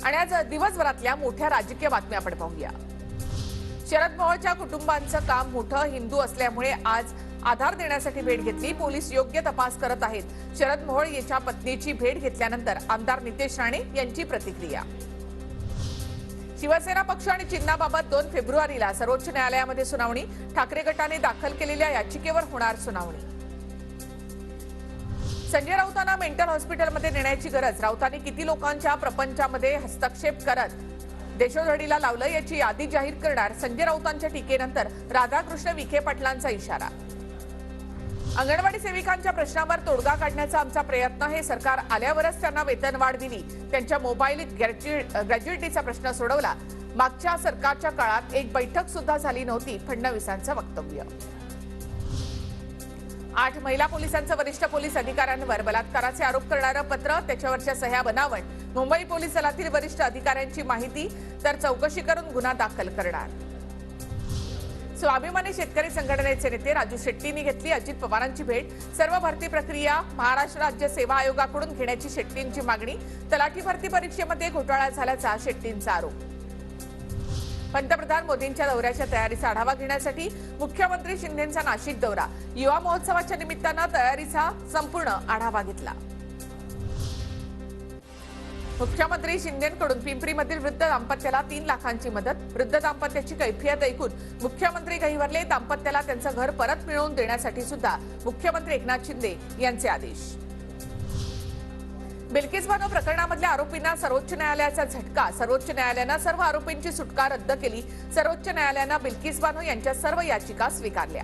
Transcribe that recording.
आणि आज दिवसभरातल्या मोठ्या राजकीय बातम्या आपण पाहूया। शरद पवारच्या कुटुंबांचं काम मोठं हिंदू असल्यामुळे आज आधार देण्यासाठी भेट घेतली। पोलीस योग्य तपास करत आहेत। शरद मोहोळ यांच्या पत्नीची भेट घेतल्यानंतर आमदार नितेश राणे यांची प्रतिक्रिया। शिवसेना पक्ष आणि चिन्हाबाबत 2 फेब्रुवारीला सर्वोच्च न्यायालयामध्ये सुनावणी। ठाकरे गटाने दाखल केलेल्या याचिकेवर होणार सुनावणी। संजय राऊतांना मेंटल हॉस्पिटलमध्ये नेण्याची गरज। राऊतांनी किती लोकांच्या प्रपंचामध्ये हस्तक्षेप करत देशोधडीला लावलं याची यादी जाहीर करणार। संजय राऊतांच्या टीकेनंतर राधाकृष्ण विखे पाटलांचा इशारा। अंगणवाडी सेविकांच्या प्रश्नावर तोडगा काढण्याचा आमचा प्रयत्न आहे। सरकार आल्यावरच त्यांना वेतनवाढ दिली। त्यांच्या मोबाईल ग्रॅज्युएटीचा प्रश्न सोडवला। मागच्या सरकारच्या काळात एक बैठक सुद्धा झाली नव्हती। फडणवीसांचं वक्तव्य। 8 महिला पोलिसांचं वरिष्ठ पोलीस अधिकाऱ्यांवर बलात्काराचे आरोप करणारं पत्र, त्याच्यावरच्या सह्या बनावट। मुंबई पोलीस दलातील वरिष्ठ अधिकाऱ्यांची माहिती, तर चौकशी करून गुन्हा दाखल करणार। स्वाभिमानी शेतकरी संघटनेचे नेते राजू शेट्टींनी घेतली अजित पवारांची भेट। सर्व भरती प्रक्रिया महाराष्ट्र राज्य सेवा आयोगाकडून घेण्याची शेट्टींची मागणी। तलाठी भरती परीक्षेमध्ये घोटाळा झाल्याचा शेट्टींचा आरोप। पंतप्रधान मोदींच्या दौऱ्याच्या तयारीचा आढावा घेण्यासाठी मुख्यमंत्री शिंदेंचा नाशिक दौरा। युवा महोत्सवाच्या निमित्तानं तयारीचा संपूर्ण आढावा घेतला। मुख्यमंत्री शिंदेंकडून पिंपरीमधील वृद्ध दाम्पत्याला 3 लाखांची मदत। वृद्ध दाम्पत्याची कैफियत ऐकून मुख्यमंत्री गहिवरले। दाम्पत्याला त्यांचं घर परत मिळवून देण्यासाठी सुद्धा मुख्यमंत्री एकनाथ शिंदे यांचे आदेश। बिल्किस बानो प्रकरणामधल्या आरोपींना सर्वोच्च न्यायालयाचा झटका। सर्वोच्च न्यायालयानं सर्व आरोपींची सुटका रद्द केली। सर्वोच्च न्यायालयानं बिल्किस बानो यांच्या सर्व याचिका स्वीकारल्या।